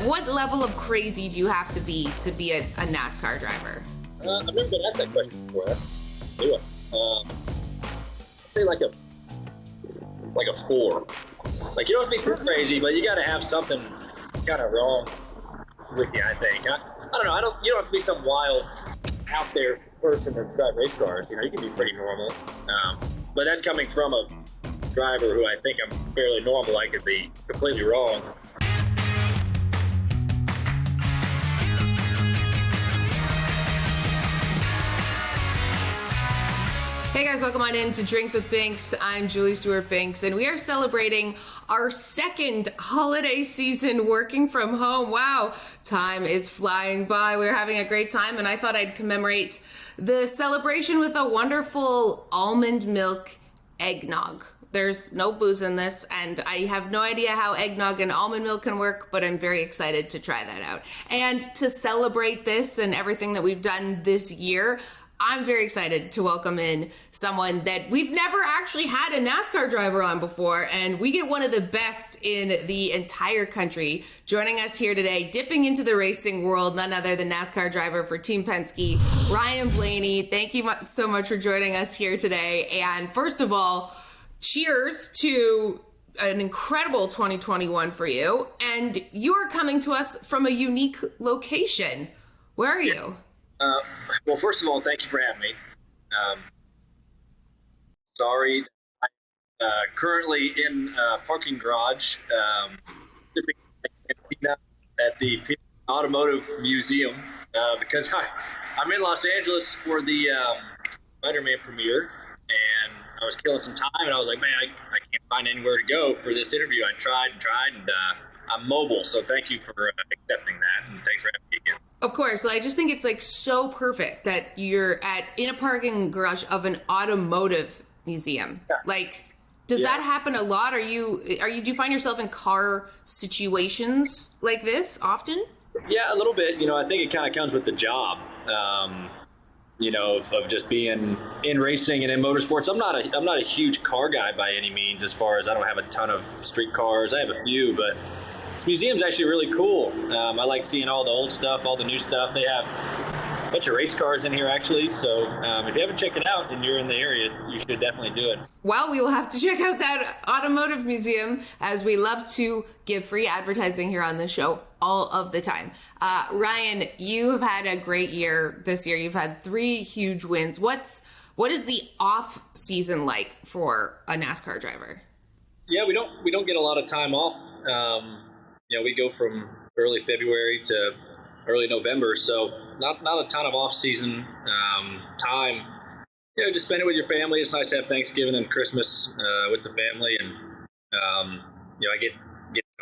what level of crazy do you have to be a NASCAR driver? I've never been asked that question before. Let's do it. I'd say like a 4. Like, you don't have to be too crazy, but you got to have something kind of wrong with you, I think. I don't know. You don't have to be some wild, out there person that drive race cars. You can be pretty normal. But that's coming from a driver who I think I'm fairly normal. I could be completely wrong. Hey guys, welcome on in to Drinks with Binks. I'm Julie Stewart-Binks, and we are celebrating our second holiday season working from home. Wow, time is flying by. We're having a great time, and I thought I'd commemorate the celebration with a wonderful almond milk eggnog. There's no booze in this, and I have no idea how eggnog and almond milk can work, but I'm very excited to try that out. And to celebrate this and everything that we've done this year, I'm very excited to welcome in someone that we've never actually had a NASCAR driver on before, and we get one of the best in the entire country joining us here today, dipping into the racing world, none other than NASCAR driver for Team Penske, Ryan Blaney. Thank you so much for joining us here today. And first of all, cheers to an incredible 2021 for you. And you are coming to us from a unique location. Where are you? Well, first of all, thank you for having me. Sorry, I'm currently in a parking garage sipping at the Automotive Museum because I'm in Los Angeles for the Spider-Man premiere, and I was killing some time, and I was like, man, I can't find anywhere to go for this interview. I tried, and I'm mobile, so thank you for accepting that, and thanks for having me again. Of course. Well, I just think it's like so perfect that you're in a parking garage of an automotive museum. Yeah. Like, does that happen a lot? Do you find yourself in car situations like this often? Yeah, a little bit. I think it kind of comes with the job. Of just being in racing and in motorsports. I'm not a huge car guy by any means, as far as I don't have a ton of street cars. I have a few, but this museum's actually really cool. I like seeing all the old stuff, all the new stuff. They have a bunch of race cars in here, actually. So if you haven't checked it out and you're in the area, you should definitely do it. Well, we will have to check out that automotive museum, as we love to give free advertising here on the show all of the time. Ryan, you have had a great year this year. You've had 3 huge wins. What is the off season like for a NASCAR driver? Yeah, we don't get a lot of time off. We go from early February to early November, so not a ton of off-season time. Just spend it with your family. It's nice to have Thanksgiving and Christmas with the family, and I get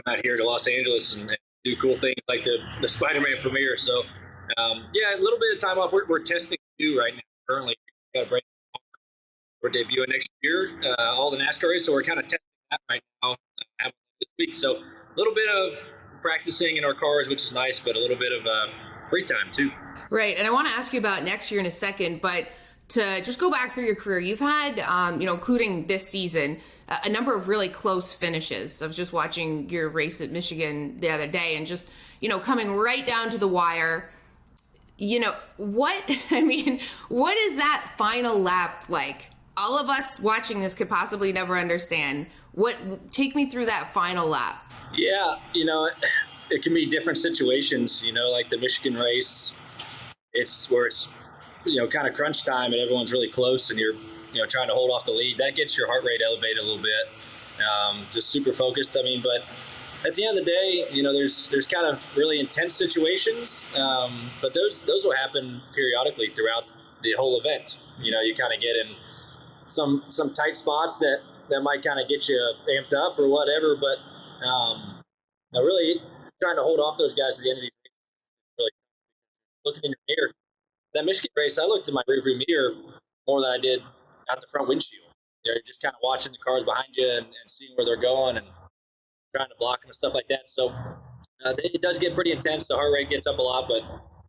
out here to Los Angeles and do cool things like the Spider-Man premiere. So a little bit of time off. We're testing too right now. Currently, we're debuting next year, all the NASCAR races, so we're kind of testing that right now this week. So a little bit of practicing in our cars, which is nice, but a little bit of free time too. Right, and I want to ask you about next year in a second, but to just go back through your career, you've had, including this season, a number of really close finishes. I was just watching your race at Michigan the other day, and just, coming right down to the wire. What is that final lap like? All of us watching this could possibly never understand. Take me through that final lap. Yeah, it can be different situations, like the Michigan race. It's where it's, kind of crunch time and everyone's really close and you're, trying to hold off the lead. That gets your heart rate elevated a little bit. Just super focused. But at the end of the day, there's kind of really intense situations, but those will happen periodically throughout the whole event. You kind of get in some tight spots that might kind of get you amped up or whatever, but really trying to hold off those guys at the end of these races. Really looking in your mirror. That Michigan race, I looked in my rearview mirror more than I did out the front windshield. You're just kind of watching the cars behind you and seeing where they're going and trying to block them and stuff like that. So it does get pretty intense. The heart rate gets up a lot, but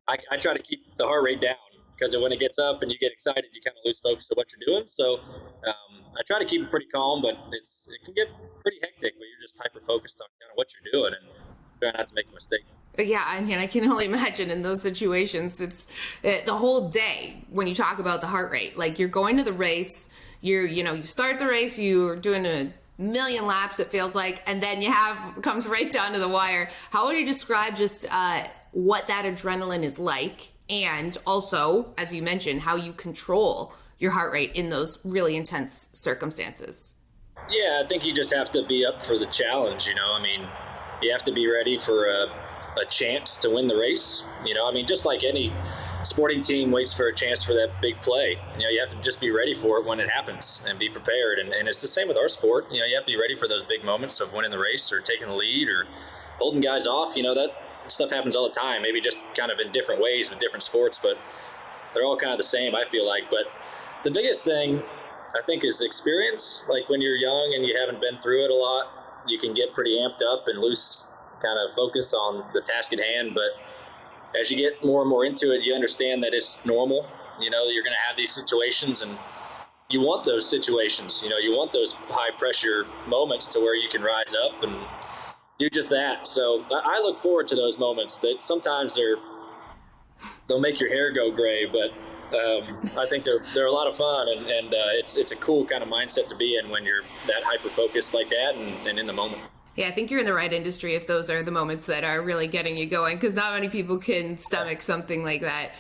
I try to keep the heart rate down, because when it gets up and you get excited, you kind of lose focus of what you're doing. So I try to keep it pretty calm, but it can get pretty hectic when you're just hyper-focused on kind of what you're doing and trying not to make a mistake. Yeah, I mean, I can only imagine in those situations, it's the whole day when you talk about the heart rate. Like, you're going to the race, you start the race, you're doing a million laps, it feels like, and then comes right down to the wire. How would you describe just what that adrenaline is like? And also, as you mentioned, how you control your heart rate in those really intense circumstances? Yeah, I think you just have to be up for the challenge. I mean, you have to be ready for a chance to win the race. I mean, just like any sporting team waits for a chance for that big play. You have to just be ready for it when it happens and be prepared. And it's the same with our sport. You have to be ready for those big moments of winning the race or taking the lead or holding guys off. That stuff happens all the time, maybe just kind of in different ways with different sports, but they're all kind of the same, I feel like. But the biggest thing, I think, is experience. Like, when you're young and you haven't been through it a lot, you can get pretty amped up and lose kind of focus on the task at hand. But as you get more and more into it, you understand that it's normal. You're going to have these situations, and you want those situations. You want those high pressure moments to where you can rise up and do just that. So I look forward to those moments that sometimes they'll make your hair go gray, but I think they're a lot of fun, and it's a cool kind of mindset to be in when you're that hyper focused like that and in the moment. Yeah, I think you're in the right industry if those are the moments that are really getting you going, because not many people can stomach something like that.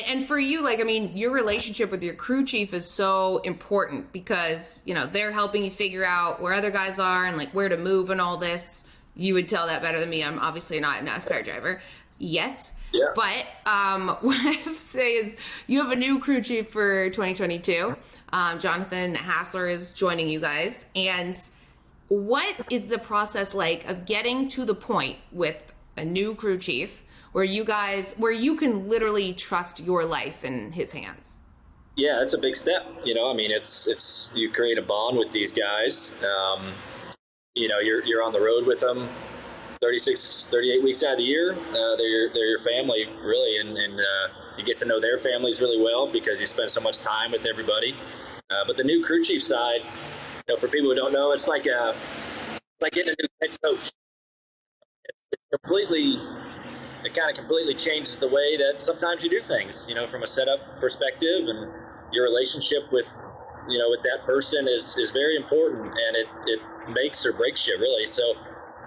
And for you, like, I mean, your relationship with your crew chief is so important because, they're helping you figure out where other guys are and like where to move and all this. You would tell that better than me. I'm obviously not a NASCAR driver yet. Yeah. But what I have to say is you have a new crew chief for 2022. Jonathan Hassler is joining you guys. And what is the process like of getting to the point with a new crew chief where you can literally trust your life in his hands? Yeah, it's a big step. I mean, it's you create a bond with these guys. You're on the road with them 38 weeks out of the year. They're your family, really, and you get to know their families really well because you spend so much time with everybody. But the new crew chief side, for people who don't know, it's like getting a new head coach. It kind of completely changes the way that sometimes you do things, from a setup perspective, and your relationship with that person is very important, and it makes or breaks you, really. So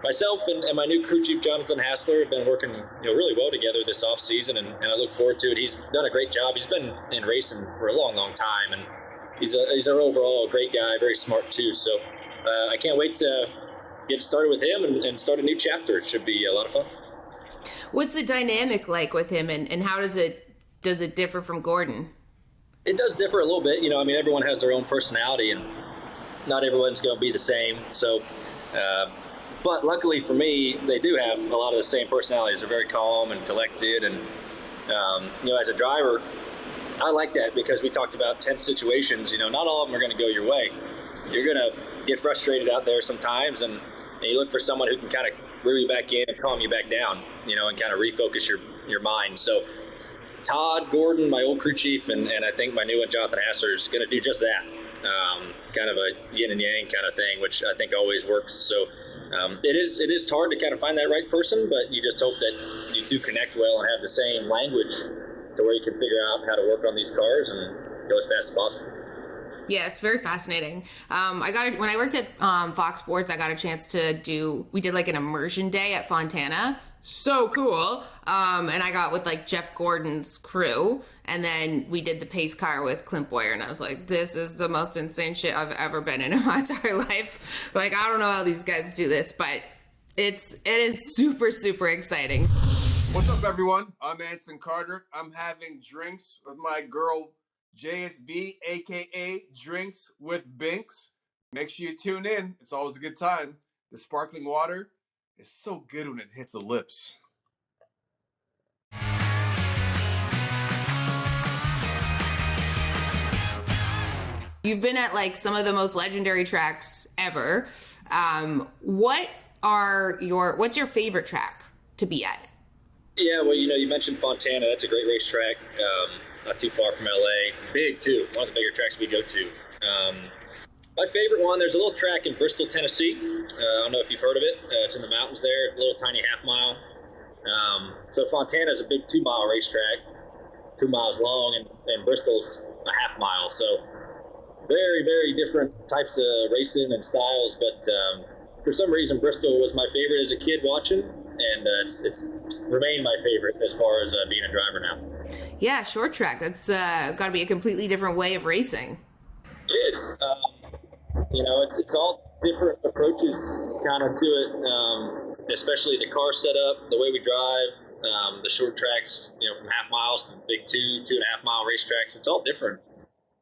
myself and my new crew chief, Jonathan Hassler, have been working really well together this off season, and I look forward to it. He's done a great job. He's been in racing for a long, long time, and he's an overall great guy, very smart too. So I can't wait to get started with him and start a new chapter. It should be a lot of fun. What's the dynamic like with him, and how does it differ from Gordon? It does differ a little bit. I mean, everyone has their own personality, and not everyone's going to be the same. So, but luckily for me, they do have a lot of the same personalities. They're very calm and collected, and as a driver, I like that because we talked about tense situations. Not all of them are going to go your way. You're going to get frustrated out there sometimes, and you look for someone who can kind of reel you back in and calm you back down, and kind of refocus your mind. So Todd, Gordon, my old crew chief, and I think my new one, Jonathan Hassler, is going to do just that. Kind of a yin and yang kind of thing, which I think always works. So it is hard to kind of find that right person, but you just hope that you two connect well and have the same language to where you can figure out how to work on these cars and go as fast as possible. Yeah, it's very fascinating. When I worked at Fox Sports, I got a chance we did like an immersion day at Fontana. So cool. And I got with like Jeff Gordon's crew, and then we did the pace car with Clint Boyer, and I was like, this is the most insane shit I've ever been in my entire life. Like, I don't know how these guys do this, but it is super, super exciting. What's up, everyone? I'm Anson Carter. I'm having drinks with my girl JSB, aka Drinks with Binks. Make sure you tune in. It's always a good time. The sparkling water is so good when it hits the lips. You've been at like some of the most legendary tracks ever. What's your favorite track to be at? Yeah, well, you mentioned Fontana. That's a great racetrack. Not too far from LA. Big, too. One of the bigger tracks we go to. My favorite one, there's a little track in Bristol, Tennessee. I don't know if you've heard of it. It's in the mountains there. It's a little tiny half mile. So Fontana's a big 2-mile racetrack, 2 miles long, and Bristol's a half mile. So very, very different types of racing and styles. But for some reason, Bristol was my favorite as a kid watching, and it's remained my favorite as far as being a driver now. Yeah, short track. That's got to be a completely different way of racing. It is. It's all different approaches kind of to it, especially the car setup, the way we drive, the short tracks, from half miles to the big 2.5 mile racetracks. It's all different.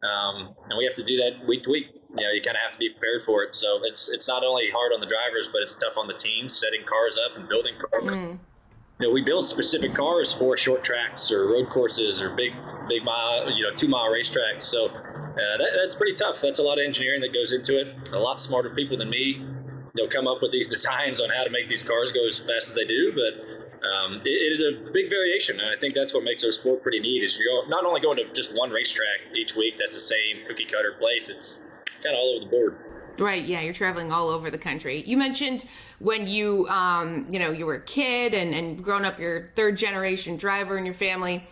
And we have to do that week to week. You kind of have to be prepared for it. So it's not only hard on the drivers, but it's tough on the teams, setting cars up and building cars. We build specific cars for short tracks or road courses or big mile, 2-mile racetracks. So that's pretty tough. That's a lot of engineering that goes into it. A lot smarter people than me, they'll come up with these designs on how to make these cars go as fast as they do. But it is a big variation, and I think that's what makes our sport pretty neat. Is you're not only going to just one racetrack each week that's the same cookie cutter place. It's kind of all over the board. Right, yeah, you're traveling all over the country. You mentioned when you were a kid and grown up, you're third generation driver in your family,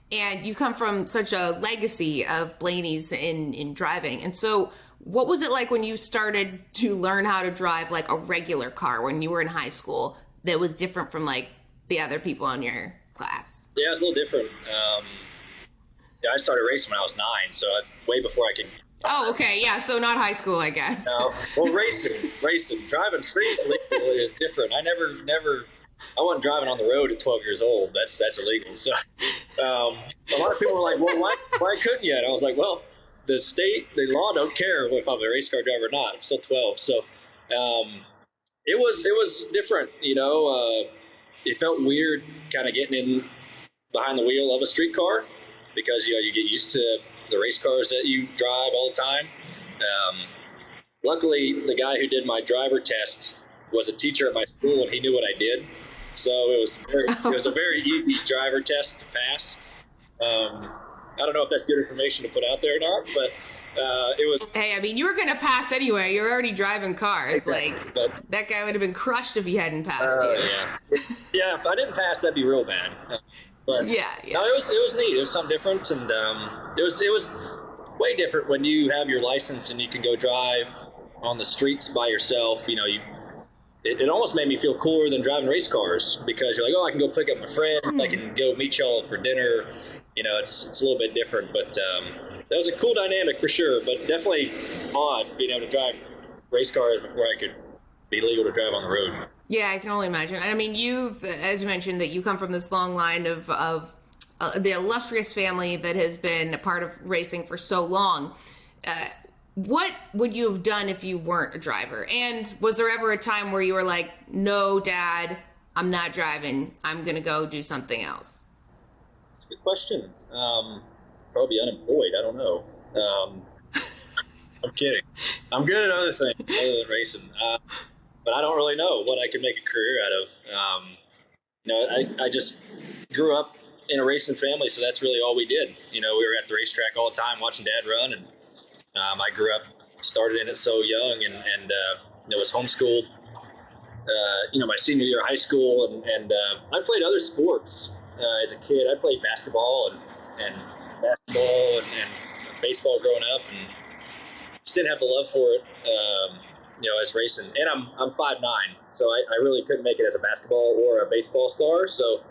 and you come from such a legacy of Blaney's in driving. And so what was it like when you started to learn how to drive like a regular car when you were in high school that was different from like the other people in your class? Yeah, it was a little different. I started racing when I was 9, so way before I could. Oh, okay. Yeah. So not high school, I guess. No. Well, racing, driving street legal is different. I wasn't driving on the road at 12 years old. That's illegal. So, a lot of people were like, well, why couldn't you? And I was like, well, the law don't care if I'm a race car driver or not. I'm still 12. So, it was different, it felt weird kind of getting in behind the wheel of a street car because, you get used to the race cars that you drive all the time. Luckily, the guy who did my driver test was a teacher at my school, and he knew what I did. So it was a very easy driver test to pass. I don't know if that's good information to put out there or not, but it was. Hey, I mean, you were going to pass anyway. You're already driving cars. Exactly. But that guy would have been crushed if he hadn't passed you. Yeah, if I didn't pass, that'd be real bad. But yeah. No, it was neat. It was something different, and it was way different when you have your license and you can go drive on the streets by yourself. It almost made me feel cooler than driving race cars because you're like, oh, I can go pick up my friends, I can go meet y'all for dinner. It's a little bit different, but that was a cool dynamic for sure. But definitely odd being able to drive race cars before I could be legal to drive on the road. Yeah, I can only imagine. And I mean, as you mentioned, that you come from this long line of the illustrious family that has been a part of racing for so long. What would you have done if you weren't a driver? And was there ever a time where you were like, no, Dad, I'm not driving. I'm going to go do something else? Good question. Probably unemployed. I don't know. I'm kidding. I'm good at other things other than racing. But I don't really know what I could make a career out of. I just grew up in a racing family, so that's really all we did. We were at the racetrack all the time watching Dad run, and I grew up, started in it so young, and was homeschooled. My senior year of high school, and I played other sports as a kid. I played basketball and basketball and baseball growing up, and just didn't have the love for it. As racing, and I'm 5'9", so I really couldn't make it as a basketball or a baseball star. So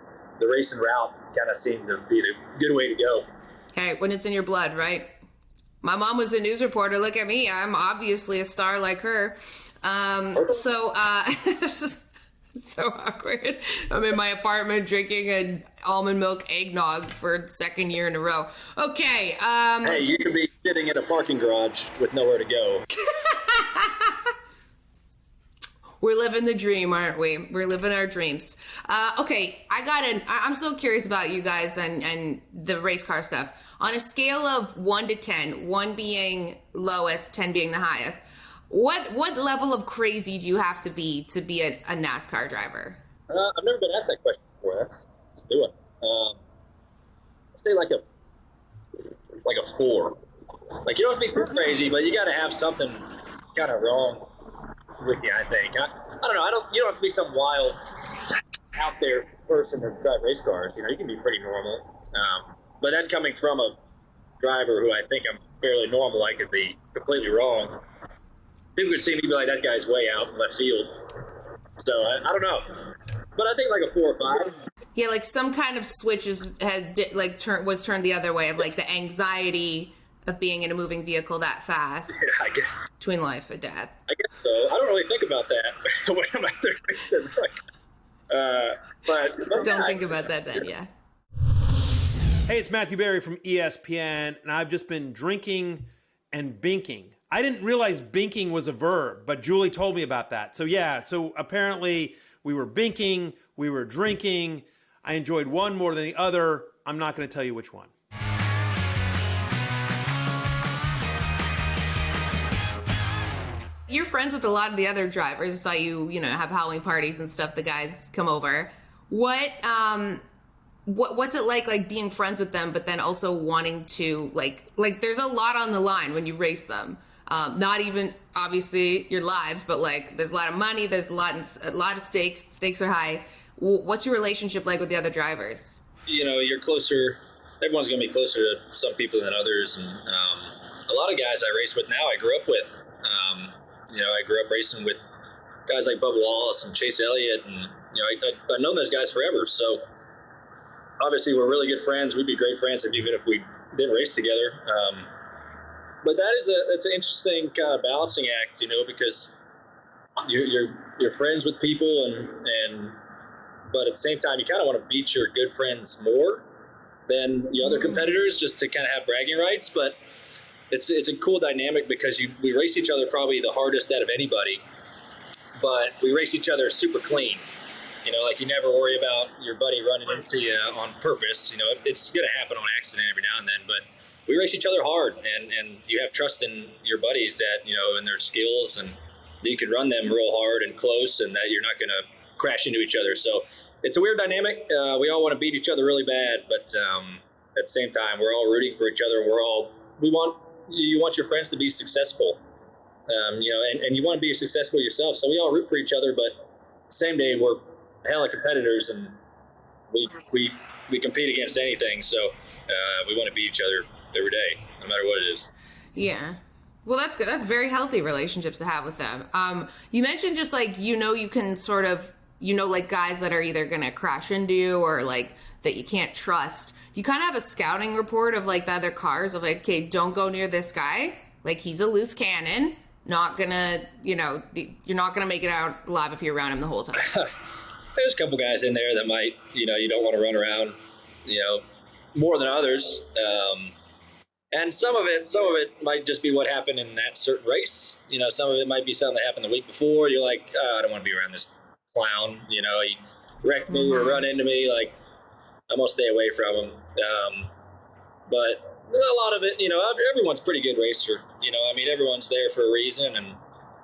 the racing route kind of seemed to be the good way to go. Hey, when it's in your blood, right? My mom was a news reporter. Look at me. I'm obviously a star like her. So it's just so awkward. I'm in my apartment drinking an almond milk eggnog for the second year in a row. Okay. Hey, you could be sitting in a parking garage with nowhere to go. We're living the dream, aren't we? We're living our dreams. Okay, I'm so curious about you guys and the race car stuff. On a scale of 1 to 10, 1 being lowest, 10 being the highest, what level of crazy do you have to be a NASCAR driver? I've never been asked that question before. That's a good one. I'd say like a 4. Like, you don't have to be too crazy, but you got to have something kind of wrong with you, I think. I don't know. You don't have to be some wild out there person to drive race cars. You can be pretty normal. But that's coming from a driver who I think I'm fairly normal. I could be completely wrong. People could see me and be like, that guy's way out in left field. So I don't know. But I think like a 4 or 5. Yeah, like some kind of switch was turned the other way of like the anxiety of being in a moving vehicle that fast. Yeah, I guess. Between life and death. I guess so. I don't really think about that when I'm out there racing. But Don't think about that then, yeah. Hey, it's Matthew Berry from ESPN, and I've just been drinking and binking. I didn't realize binking was a verb, but Julie told me about that. So apparently we were binking, we were drinking. I enjoyed one more than the other. I'm not going to tell you which one. You're friends with a lot of the other drivers. I saw you have Halloween parties and stuff. The guys come over. What's it like being friends with them, but then also wanting to like there's a lot on the line when you race them. Not even obviously your lives, but like there's a lot of money. There's a lot of stakes. Stakes are high. What's your relationship like with the other drivers? You're closer. Everyone's going to be closer to some people than others, and a lot of guys I race with now I grew up with. I grew up racing with guys like Bubba Wallace and Chase Elliott, and I've known those guys forever. So obviously we're really good friends. We'd be great friends even if we didn't race together. But that's an interesting kind of balancing act, because you're friends with people but at the same time you kind of want to beat your good friends more than the other competitors just to kind of have bragging rights. But it's a cool dynamic because we race each other probably the hardest out of anybody, but we race each other super clean. You never worry about your buddy running into you on purpose. It's going to happen on accident every now and then, but we race each other hard, and you have trust in your buddies that, in their skills, and you can run them real hard and close, and that you're not going to crash into each other. So it's a weird dynamic. We all want to beat each other really bad, but at the same time, we're all rooting for each other, and you want your friends to be successful, and you want to be successful yourself. So we all root for each other, but same day we're hella competitors, and we compete against anything. So we want to beat each other every day, no matter what it is. Yeah. Well, that's good. That's very healthy relationships to have with them. You mentioned just like, you can sort of, like guys that are either going to crash into you or like that you can't trust. You kind of have a scouting report of like the other cars of like, okay, don't go near this guy. Like he's a loose cannon. Not gonna, you're not gonna make it out alive if you're around him the whole time. There's a couple guys in there that might, you don't want to run around, more than others. And some of it might just be what happened in that certain race. Some of it might be something that happened the week before. You're like, I don't want to be around this clown. He wrecked me or run into me. Like, I'm going to stay away from him. But a lot of it, everyone's a pretty good racer. Everyone's there for a reason, and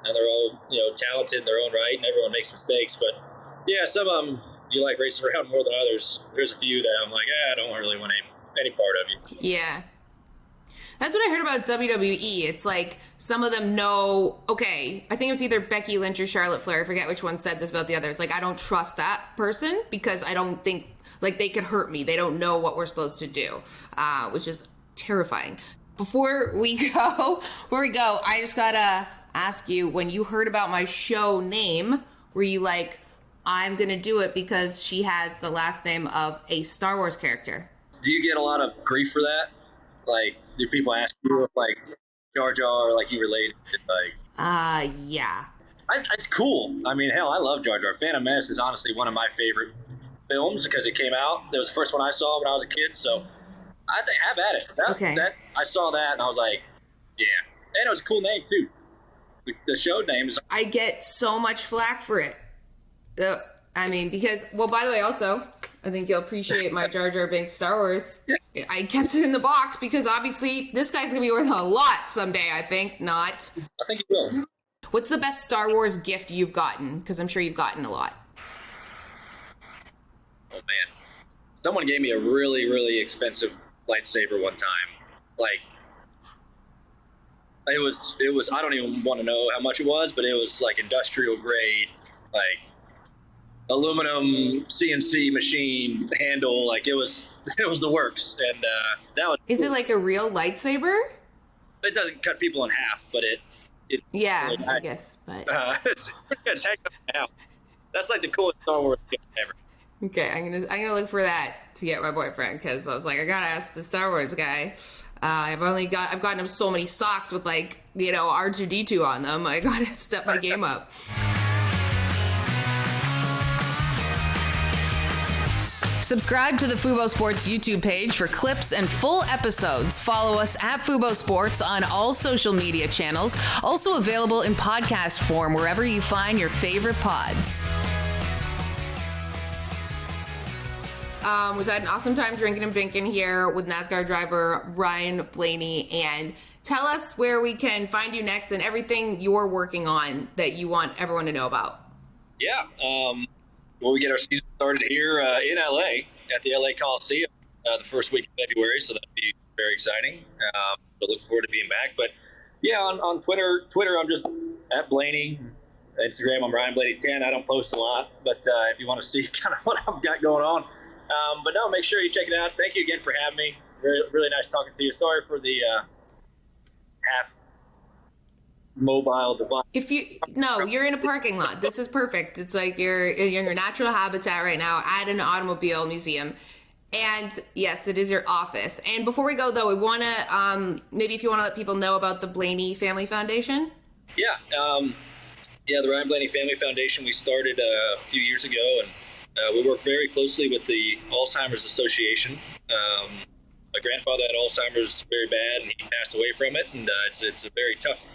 they're all, talented in their own right, and everyone makes mistakes. But, yeah, some of them you like racing around more than others. There's a few that I'm like, I don't really want any part of you. Yeah. That's what I heard about WWE. It's like some of them know, okay, I think it was either Becky Lynch or Charlotte Flair. I forget which one said this about the others. Like, I don't trust that person because I don't think, like, they could hurt me. They don't know what we're supposed to do, which is terrifying. Before we go, I just gotta ask you, when you heard about my show name, were you like, I'm gonna do it because she has the last name of a Star Wars character? Do you get a lot of grief for that? Like, do people ask you if, like, Jar Jar, like, you related? Like, yeah. It's cool. I mean, hell, I love Jar Jar. Phantom Menace is honestly one of my favorite films because it came out. It was the first one I saw when I was a kid, so I think have at it. I saw that and I was like, yeah. And it was a cool name too. The show name is. I get so much flack for it. Because, well, by the way, also, I think you'll appreciate my Jar Jar Binks Star Wars. Yeah. I kept it in the box because obviously this guy's gonna be worth a lot someday. I think not. I think he will. What's the best Star Wars gift you've gotten? Because I'm sure you've gotten a lot. Oh man, someone gave me a really, really expensive lightsaber one time. Like, it was. I don't even want to know how much it was, but it was like industrial grade, like aluminum CNC machine handle. Like it was the works. And that was Is cool. it like a real lightsaber? It doesn't cut people in half, but it Yeah, like, I guess. But it's heck of an out. That's like the coolest Star Wars gift ever. okay, I'm gonna look for that to get my boyfriend, because I was like, I gotta ask the Star Wars guy. I've gotten him so many socks with like, R2D2 on them. I gotta step my game up. Subscribe to the Fubo Sports YouTube page for clips and full episodes. Follow us at Fubo Sports on all social media channels. Also available in podcast form wherever you find your favorite pods. We've had an awesome time drinking and binking here with NASCAR driver Ryan Blaney. And tell us where we can find you next and everything you're working on that you want everyone to know about. Yeah. Well, we get our season started here in LA at the LA Coliseum the first week of February, so that'll be very exciting. So looking forward to being back. But yeah, on Twitter, I'm just at Blaney. Instagram, I'm Ryan Blaney 10. I don't post a lot, but if you want to see kind of what I've got going on. But no, make sure you check it out. Thank you again for having me. Really, really nice talking to you. Sorry for the half mobile device. You're in a parking lot. This is perfect. It's like you're in your natural habitat right now at an automobile museum. And yes, it is your office. And before we go though, we want to maybe if you want to let people know about the Blaney Family Foundation. Yeah. The Ryan Blaney Family Foundation, we started a few years ago, and we work very closely with the Alzheimer's Association. My grandfather had Alzheimer's very bad, and he passed away from it. And it's a very tough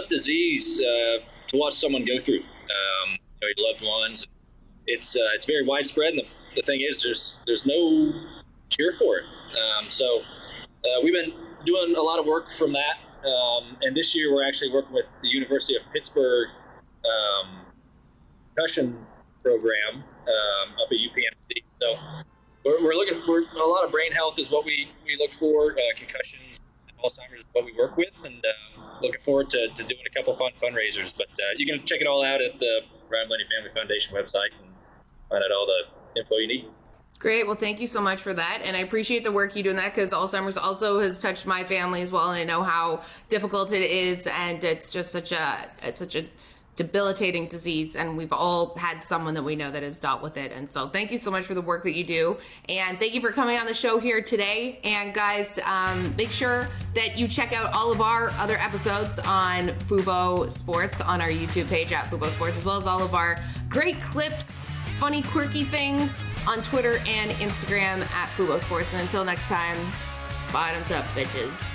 disease to watch someone go through. Your loved ones. It's very widespread, and the thing is, there's no cure for it. So we've been doing a lot of work from that. And this year, we're actually working with the University of Pittsburgh concussion program up at UPMC. So we're looking for a lot of brain health is what we look for. Concussions, Alzheimer's is what we work with, and looking forward to doing a couple fun fundraisers. But you can check it all out at the Ryan Blaney Family Foundation website and find out all the info you need. Great. Well, thank you so much for that. And I appreciate the work you do in that, because Alzheimer's also has touched my family as well. And I know how difficult it is. And it's just such a debilitating disease. And we've all had someone that we know that has dealt with it. And so thank you so much for the work that you do. And thank you for coming on the show here today. And guys, make sure that you check out all of our other episodes on Fubo Sports on our YouTube page at Fubo Sports, as well as all of our great clips, funny, quirky things on Twitter and Instagram at Fubo Sports. And until next time, bottoms up, bitches.